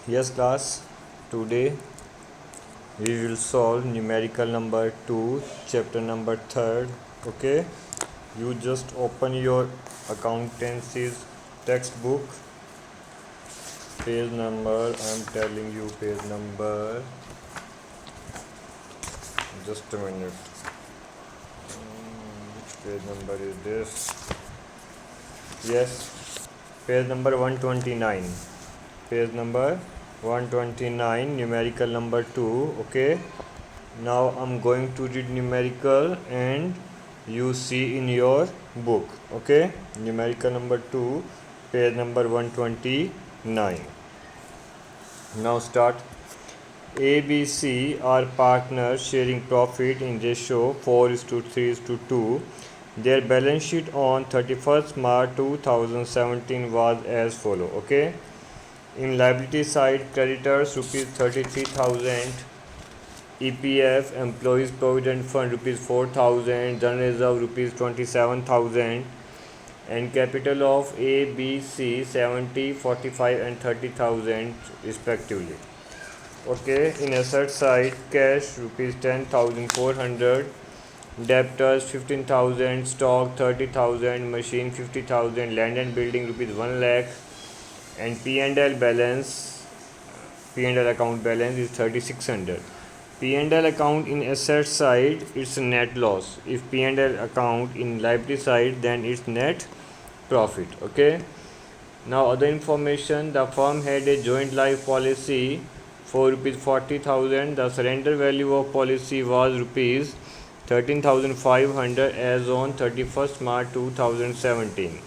Yes class, today we will solve numerical number 2 chapter number 3rd. Okay, you just open your accountancy's textbook, page number, I am telling you page number, just a minute. Which page number is this? Yes, page number 129. Page number 129, numerical number 2. Okay, now I'm going to read numerical and you see in your book. Okay, numerical number 2, page number 129. Now start. ABC are partners sharing profit in ratio 4:3:2. Their balance sheet on 31st March 2017 was as follow. Okay, in liability side, creditors rupees 33,000, EPF employees provident fund rupees 4,000, general reserve rupees 27,000, and capital of A, B, C 70, 45 and 30,000 respectively. Okay, in asset side, cash rupees 10,400, debtors 15,000, stock 30,000, machine 50,000, land and building rupees 1 lakh, and P&L balance, P&L account balance is 3,600. P&L account in asset side, it's a net loss. If P&L account in liability side, then it's net profit. Okay, now other information, the firm had a joint life policy for rupees 40,000. The surrender value of policy was rupees 13,500 as on 31st March 2017.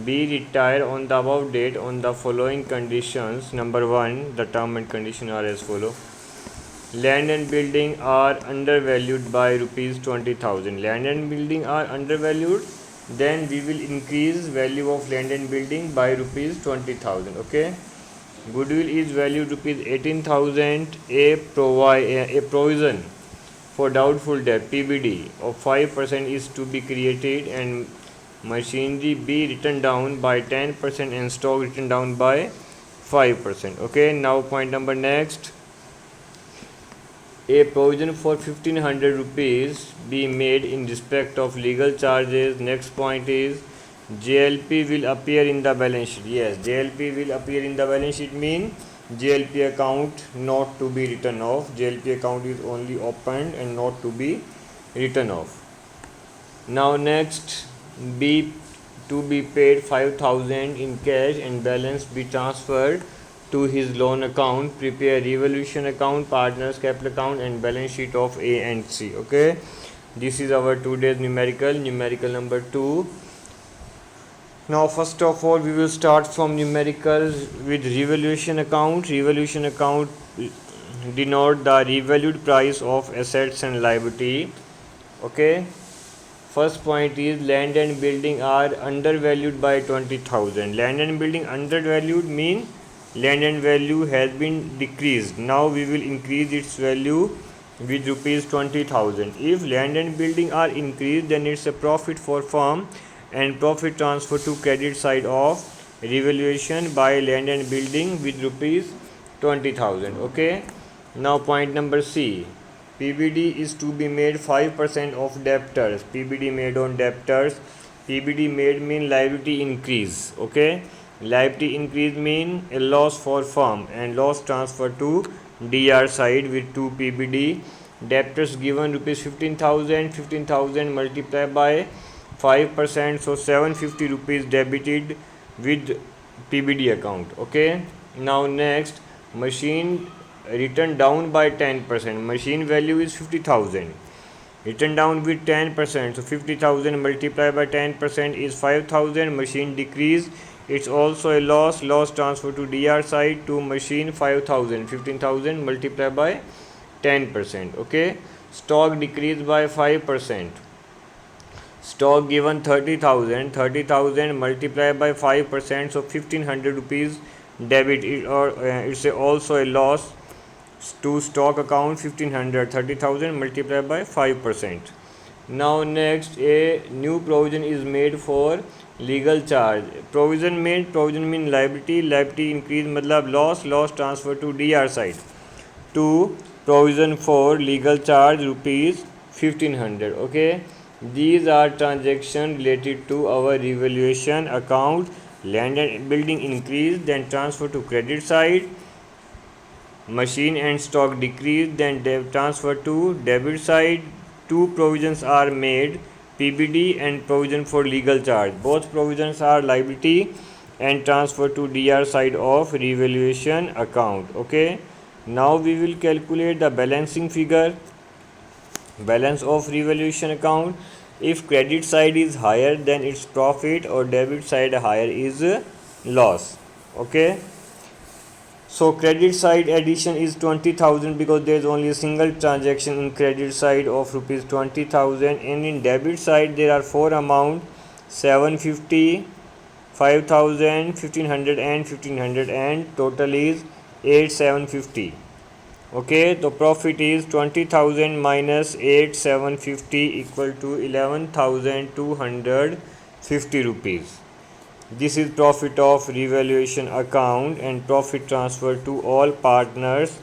B, retire on the above date on the following conditions. Number 1, the term and condition are as follow. Land and building are undervalued by rupees 20,000. Land and building are undervalued, then we will increase value of land and building by rupees 20,000. Okay, goodwill is valued rupees 18,000. A provision for doubtful debt (PBD) of 5% is to be created, and machinery be written down by 10% and stock written down by 5%. Okay, now point number next. A provision for 1500 rupees be made in respect of legal charges. Next point is JLP will appear in the balance sheet. Yes, JLP will appear in the balance sheet mean JLP account not to be written off. JLP account is only opened and not to be written off. Now next, B to be paid 5,000 in cash and balance be transferred to his loan account. Prepare revaluation account, partners capital account and balance sheet of A and C. Okay, this is our today's numerical number 2. Now first of all we will start from numerical with revaluation account. Revaluation account denote the revalued price of assets and liability. Okay, first point is land and building are undervalued by 20,000. Land and building undervalued mean land and value has been decreased. Now we will increase its value with rupees 20,000. If land and building are increased, then it's a profit for firm and profit transfer to credit side of revaluation by land and building with rupees 20,000. Okay, now point number C. PBD is to be made 5% of debtors. PBD made on debtors. PBD made mean liability increase. Okay, liability increase mean a loss for firm and loss transfer to DR side with 2 PBD. Debtors given rupees 15,000. 15,000 multiplied by 5%, so 750 rupees debited with PBD account. Okay, now next, machine written down by 10%. Machine value is 50,000, written down with 10%, so 50,000 multiplied by 10% is 5,000. Machine decrease, it's also a loss transfer to DR side to machine 5,000. 15,000 multiplied by 10%. Okay, stock decreased by 5%. Stock given 30,000. 30,000 multiplied by 5%, so 1,500 rupees debit or it's also a loss to stock account 1,500. 30,000 multiplied by 5%. Now next, a new provision is made for legal charge, provision mean liability increase मतलब loss transfer to DR साइड, to provision for legal charge rupees 1500. Okay, these are transactions related to our revaluation account. Land and building increase, then transfer to credit side. Machine and stock decrease, then transfer to debit side. Two provisions are made, PBD and provision for legal charge. Both provisions are liability and transfer to DR side of revaluation account. Okay, now we will calculate the balancing figure, balance of revaluation account. If credit side is higher, then its profit, or debit side higher is loss. Okay, so credit side addition is 20,000 because there is only a single transaction in credit side of rupees 20,000, and in debit side there are four amount, 750, 5,000, 1,500 and 1,500, and total is 8,750. Okay, the profit is 20,000 minus 8,750 equal to 11,250 rupees. This is profit of revaluation account and profit transfer to all partners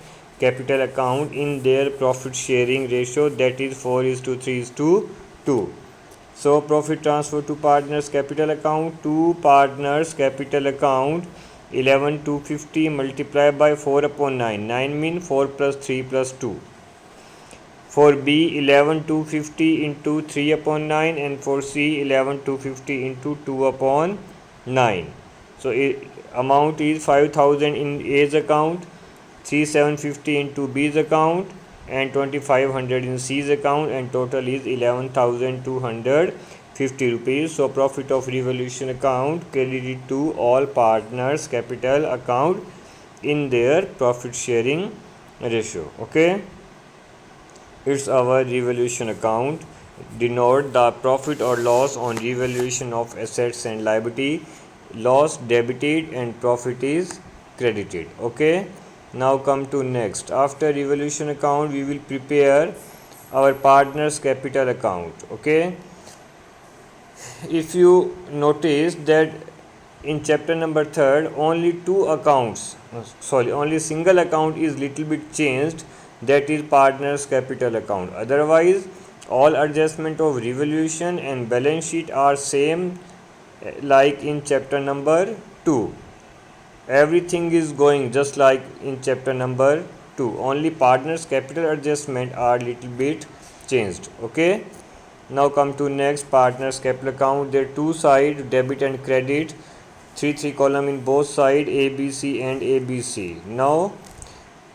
capital account in their profit sharing ratio, that is 4:3:2. So profit transfer to partners capital account, to partners capital account, 11,250 multiplied by 4/9. 9 mean 4 plus 3 plus 2. For B, 11,250 into 3/9, and for C, 11,250 into 2/9. So amount is 5,000 in A's account, 3,750 into B's account, and 2,500 in C's account, and total is 11,250 rupees. So profit of revaluation account credited to all partners capital account in their profit sharing ratio. Okay, it's our revaluation account. Denote the profit or loss on revaluation of assets and liability. Loss debited and profit is credited. Okay, now come to next. After revaluation account, we will prepare our partners capital account. Okay, if you notice that in chapter number 3rd, only only single account is little bit changed, that is partners capital account. Otherwise all adjustment of revaluation and balance sheet are same, like in chapter number 2. Everything is going just like in chapter number 2, only partners capital adjustment are little bit changed. Okay, now come to next, partners capital account. There are two sides, debit and credit, 3 column in both side, ABC and ABC. Now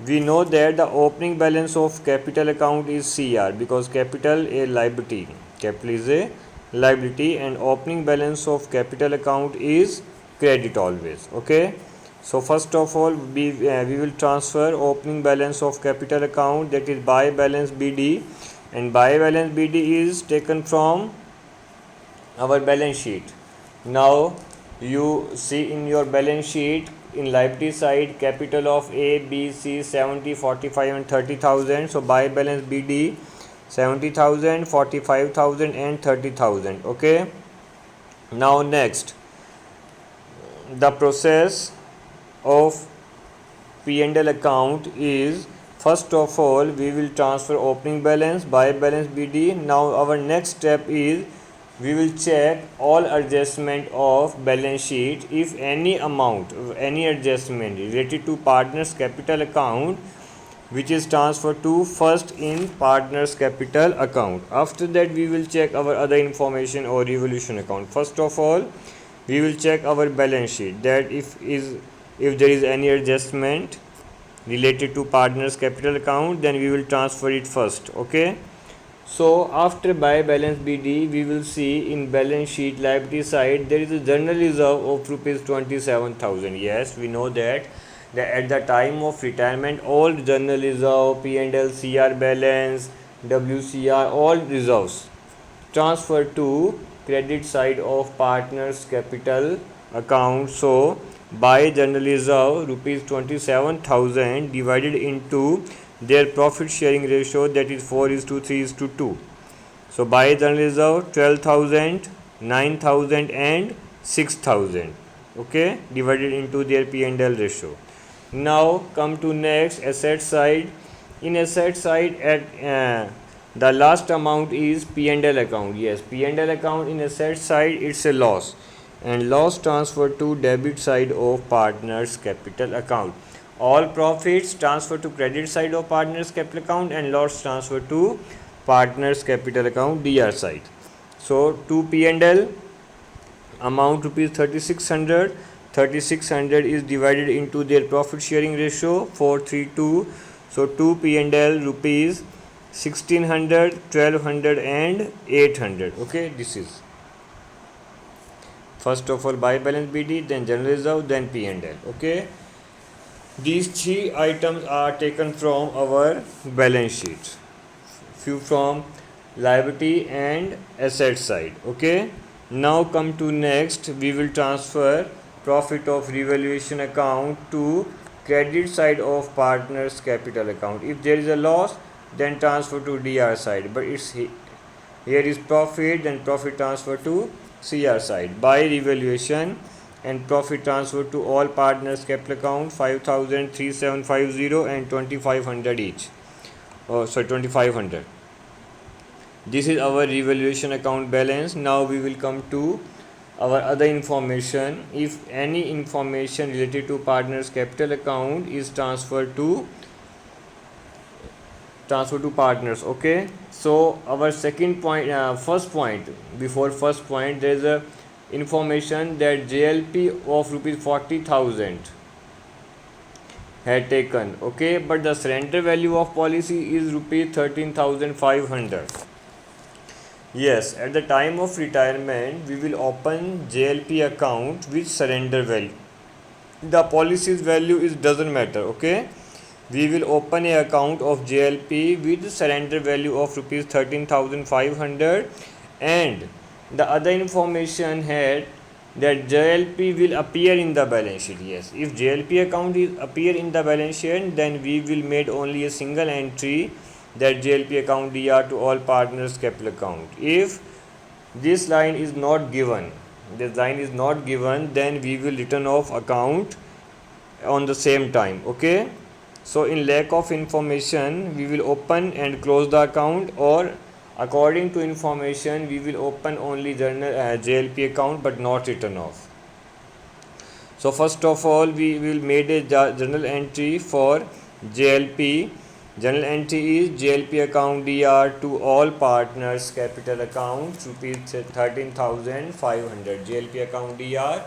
we know that the opening balance of capital account is CR because capital is a liability, and opening balance of capital account is credit always. Okay, so first of all we will transfer opening balance of capital account, that is buy balance BD, and buy balance BD is taken from our balance sheet. Now you see in your balance sheet, in liability side, capital of A, B, C 70, 45 and 30,000. So buy balance BD 70,000, 45,000 and 30,000. Okay, now next, the process of P&L account is, first of all we will transfer opening balance, buy balance BD. Now our next step is we will check all adjustment of balance sheet. If any amount, any adjustment related to partners capital account which is transferred to first in partners capital account. After that we will check our other information or revaluation account. First of all we will check our balance sheet, that if there is any adjustment related to partners capital account, then we will transfer it first. Okay, so after buy balance BD, we will see in balance sheet liability side there is a general reserve of rupees 27,000. Yes, we know that at the time of retirement all general reserve, P&L, CR balance, WCR, all reserves transfer to credit side of partners capital account. So by general reserve rupees 27,000 divided into their profit sharing ratio, that is 4:3:2. So by general reserve 12,000, 9,000 and 6,000. Okay, divided into their P&L ratio. Now come to next asset side. In asset side, at the last amount is P&L account. Yes, P&L account in asset side, it's a loss, and loss transfer to debit side of partners capital account. All profits transfer to credit side of partners capital account, and loss transfer to partners capital account DR side. So to P&L amount rupees 3600. 3600 is divided into their profit sharing ratio 432. So to P&L rupees 1600, 1200 and 800. Okay, this is first of all buy balance BD, then general reserve, then P&L. Okay, these three items are taken from our balance sheet, few from liability and asset side. Okay, now come to next, we will transfer profit of revaluation account to credit side of partners capital account. If there is a loss, then transfer to DR side, but it's here is profit, then profit transfer to CR side. By revaluation and profit transfer to all partners capital account 5,000, 3750 and 2500 each. Oh, sorry, 2500. This is our revaluation account balance. Now we will come to our other information. If any information related to partners capital account is transferred to partners. Okay, so our second point, first point, before first point, there is a information that JLP of rupees 40,000 had taken. Okay, but the surrender value of policy is rupees 13,500. Yes, at the time of retirement, we will open JLP account with surrender value. The policy's value is doesn't matter. Okay, we will open a account of JLP with surrender value of rupees 13,500, and the other information had that JLP will appear in the balance sheet. Yes, if JLP account is appear in the balance sheet, then we will made only a single entry, that JLP account DR to all partners capital account. If this line is not given, then we will return off account on the same time. Okay, so in lack of information, we will open and close the account, or according to information, we will open only JLP account but not return off. So first of all, we will made a journal entry for JLP. Journal entry is JLP account DR to all partners capital account rupees 13,500. JLP account DR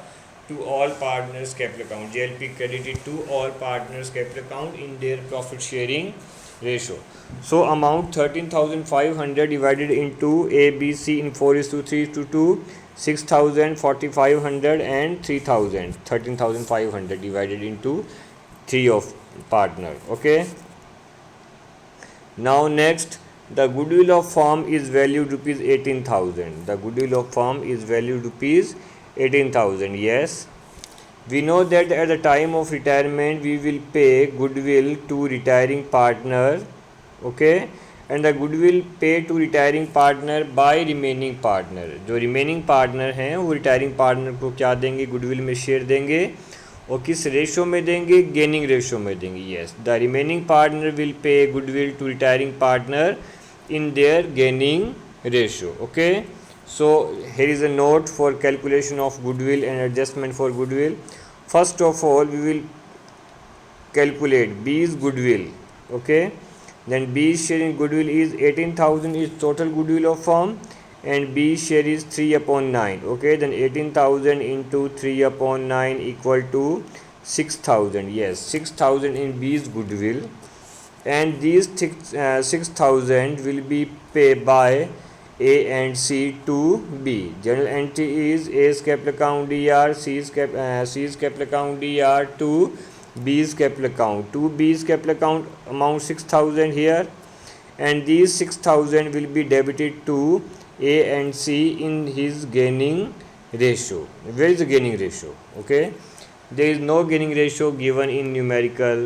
to all partners capital account. JLP credited to all partners capital account in their profit sharing ratio. So amount 13,500 divided into A, B, C in 4:3:2, 6,000, 4,500 and 3,000. 13,500 divided into 3 of partner. Okay. Now next, the goodwill of firm is valued rupees 18,000. The goodwill of firm is valued rupees 18,000. Yes, we know that at the time of retirement we will pay goodwill to retiring partner. Okay, and the goodwill pay to retiring partner by remaining partner. जो remaining partner हैं वो retiring partner को क्या देंगे, goodwill में share देंगे, और किस रेशो में देंगे, गेनिंग रेशो में देंगे. Yes, the remaining partner will pay goodwill to retiring partner in their gaining ratio. Okay, so here is a note for calculation of goodwill and adjustment for goodwill. First of all, we will calculate B's goodwill. Okay, then B's share in goodwill is 18,000 is total goodwill of firm, and B share is 3/9. Okay, then 18,000 into 3/9 equal to 6,000. Yes, 6,000 in B's goodwill, and these 6,000 will be paid by A and C to B. General entry is A's capital account DR, C's capital account DR to B's capital account. To B's capital account amount 6,000 here, and these 6,000 will be debited to A and C in his gaining ratio. Where is the gaining ratio? Okay, there is no gaining ratio given in numerical.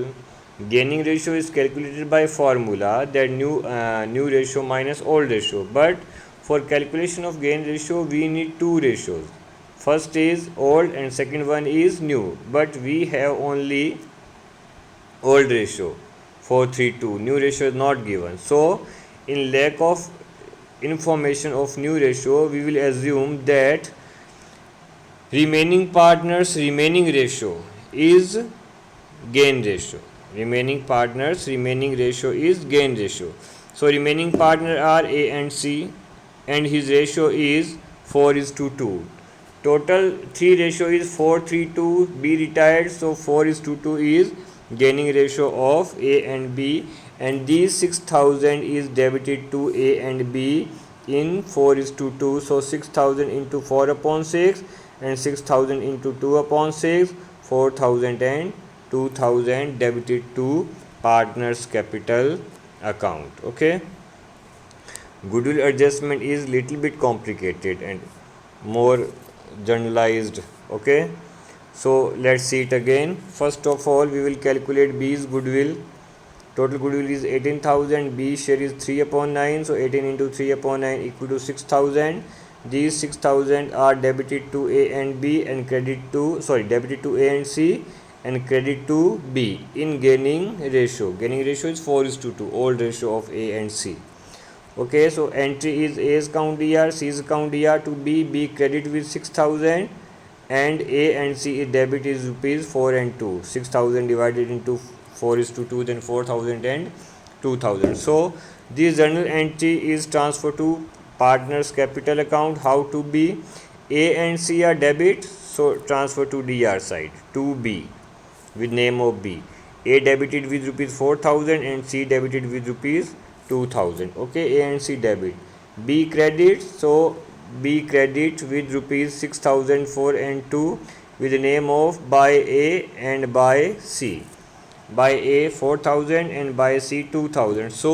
Gaining ratio is calculated by formula, that new ratio minus old ratio. But for calculation of gain ratio, we need two ratios. First is old and second one is new, but we have only old ratio 432, new ratio is not given. So in lack of information of new ratio, we will assume that remaining partners remaining ratio is gain ratio. Remaining partners remaining ratio is gain ratio. So remaining partner are A and C, and his ratio is 4:2. Total 3 ratio is 4:3:2. B retired, so 4:2 is gaining ratio of A and B, and these 6,000 is debited to A and B in 4:2. So 6,000 into 4 upon 6 and 6,000 into 2 upon 6, 4,000 and 2,000 debited to partners capital account. Okay, goodwill adjustment is little bit complicated and more generalized. Okay, so let's see it again. First of all, we will calculate B's goodwill. Total goodwill is 18,000. B share is 3 upon 9, so 18 into 3 upon 9 equal to 6,000. These 6,000 are debited to A and B and debited to A and C and credit to B in gaining ratio. Gaining ratio is 4:2, old ratio of A and C. Okay, so entry is A's account DR, C's account DR to B. B credit with 6,000 and A and C is debit is rupees 4 and 2. 6,000 divided into 4:2, then 4,000 and 2,000. So this journal entry is transferred to partners capital account. How to be? A and C are debit, so transfer to DR side to B with name of B. A debited with rupees 4,000 and C debited with rupees 2,000. Okay, A and C debit. B credit, so B credit with rupees 6,004 and 2 with the name of by A and by C. By A 4,000 and by C 2,000. So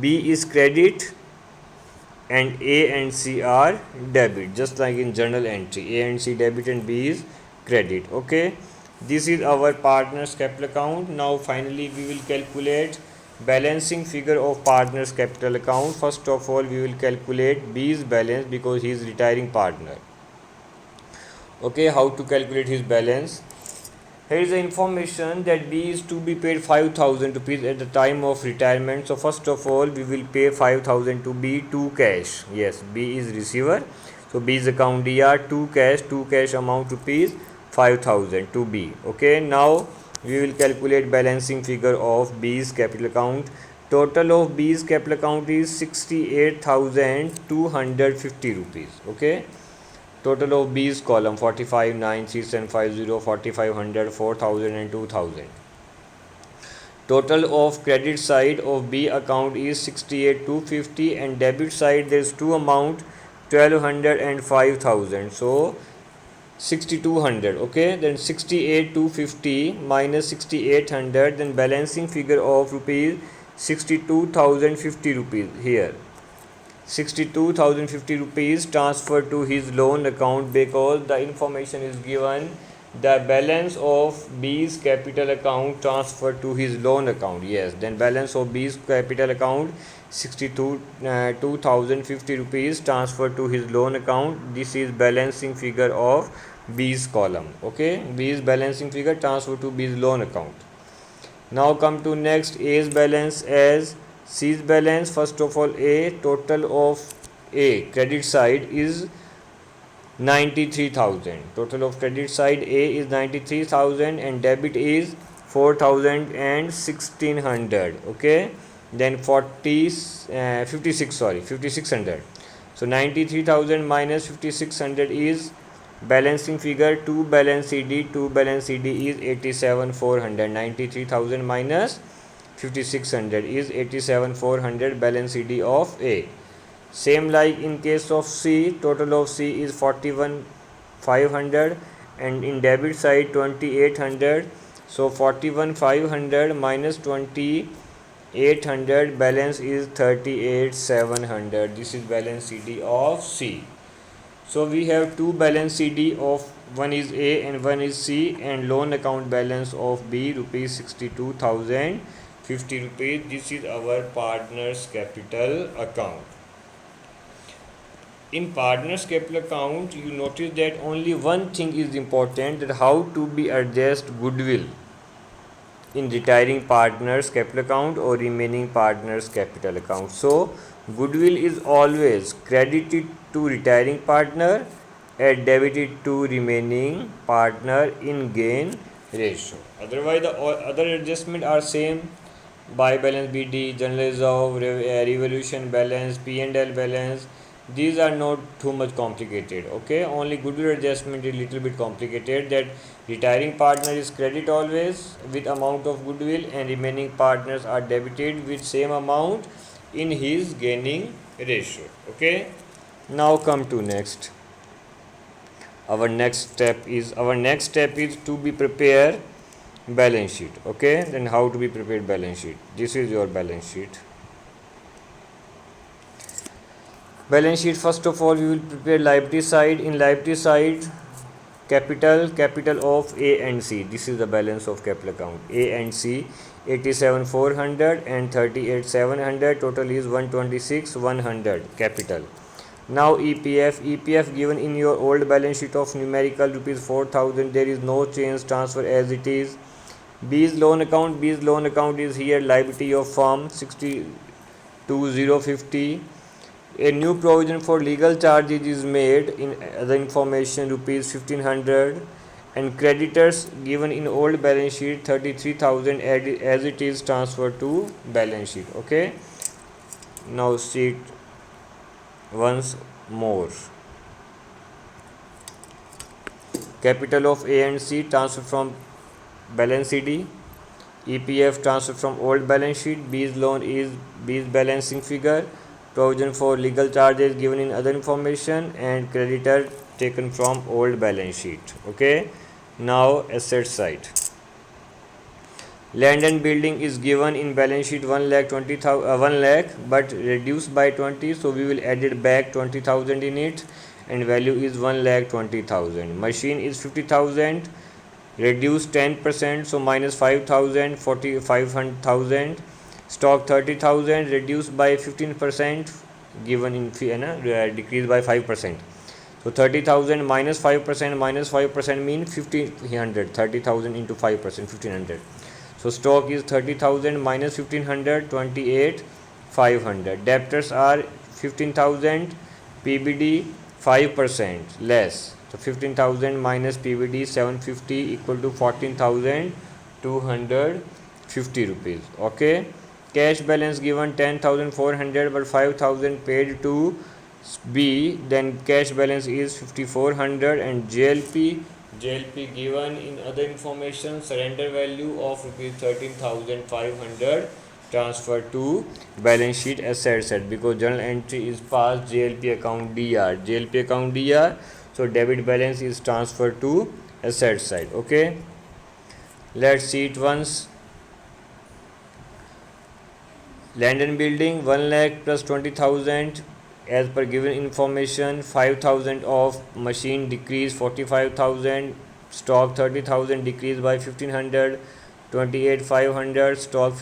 B is credit and A and C are debit, just like in journal entry. A and C debit and B is credit. Okay, this is our partners capital account. Now finally we will calculate balancing figure of partners capital account. First of all, we will calculate B's balance because he is retiring partner. Okay, how to calculate his balance? Here is the information that B is to be paid 5,000 rupees at the time of retirement. So first of all, we will pay 5,000 to B to cash. Yes, B is receiver. So B's account DR to cash amount rupees 5,000 to B. Okay, now we will calculate balancing figure of B's capital account. Total of B's capital account is 68,250 rupees. Okay, total of B's column 45, 9, 6 and 50, 4,500, 4,000 and 2,000. Total of credit side of B account is 68,250 and debit side there is two amount 1,200 and 5,000. So 6,200. Okay, then 68,250 minus 6,800, then balancing figure of rupees 62,050 rupees here. 62,050 rupees transferred to his loan account because the information is given the balance of B's capital account transferred to his loan account. Yes, then balance of B's capital account 62,050 rupees transferred to his loan account. This is balancing figure of B's column. Okay, B's balancing figure transferred to B's loan account. Now come to next A's balance as C's balance. First of all, A total of A credit side is 93,000. Total of credit side A is 93,000 and debit is 4,000 and 1,600. Okay, then 5,600. So 93,000 minus 5,600 is balancing figure to balance CD. To balance CD is 87,400. 93,000 minus 5,600 is 87,400 balance CD of A. Same like in case of C, total of C is 41,500 and in debit side 2,800. So 41,500 minus 2,800 balance is 38,700. This is balance CD of C. So we have two balance CD of one is A and one is C, and loan account balance of B rupees 62,050 rupees. This is our partners capital account. in partners capital account, you notice that only one thing is important, that how to be adjust goodwill in retiring partners capital account or remaining partners capital account. So goodwill is always credited to retiring partner and debited to remaining partner in gain ratio. Otherwise the other adjustment are same: buy balance BD, general reserve, revaluation balance, P&L balance. These are not too much complicated. Okay, only goodwill adjustment is little bit complicated, that retiring partner is credit always with amount of goodwill and remaining partners are debited with same amount in his gaining ratio. Okay, now come to next. Our next step is to be prepare balance sheet. Okay, then how to be prepared balance sheet? This is your balance sheet. Balance sheet, first of all we will prepare liability side. In liability side, capital of A and C. This is the balance of capital account. A and C, 87,400 and 38,700, total is 126,100 capital. Now EPF given in your old balance sheet of numerical rupees 4,000, there is no change, transfer as it is. B's loan account is here, liability of firm 62,050. A new provision for legal charges is made in other information, rupees 1,500, and creditors given in old balance sheet 33,000 as it is transferred to balance sheet. Okay, now see it once more. Capital of A and C transfer from balance CD. EPF transfer from old balance sheet. B's loan is B's balancing figure. Provision for legal charges given in other information, and creditor taken from old balance sheet. Okay, now asset side. Land and building is given in balance sheet 1 lakh but reduced by 20, so we will add it back 20,000 in it, and value is 1,20,000. Machine is 50,000, reduced 10%, so minus 5,000, 45,000. Stock 30,000, reduced by 15%, given in decreased by 5%. So 30,000 minus 5% means 1,500. 30,000 into 5%, 1,500. So stock is 30,000 minus 1,500, 28,500. Debtors are 15,000, PBD 5% less. So 15,000 minus PBD 750 equal to 14,250 rupees. Okay. Cash balance given 10,400 but 5,000 paid to B, then cash balance is 5,400. And JLP given in other information, surrender value of rupees 13,500 transferred to balance sheet asset side, because journal entry is past JLP account DR, so debit balance is transferred to asset side. Okay, let's see it once. Land and building 1 lakh plus 20,000 as per given information. 5,000 of machine decrease, 45,000. Stock 30,000 decreased by 1,500, 28,500. Stock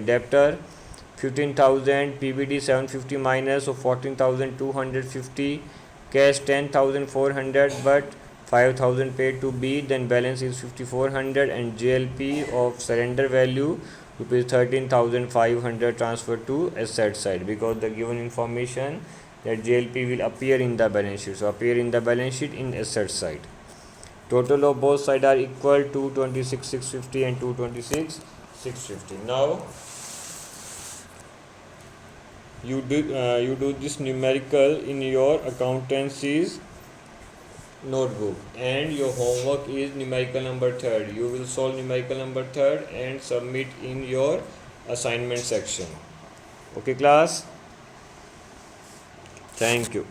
debtor 15,000, PBD 750 minus, so 14,250. Cash 10,400 but 5,000 paid to B, then balance is 5,400. And JLP of surrender value rupees 13,500 transferred to asset side, because the given information that JLP will appear in the balance sheet, so appear in the balance sheet in asset side. Total of both sides are equal to 226,650 and 226,650. Now you do this numerical in your accountancy's notebook, and your homework is numerical number 3. You will solve numerical number 3 and submit in your assignment section. Okay class, thank you.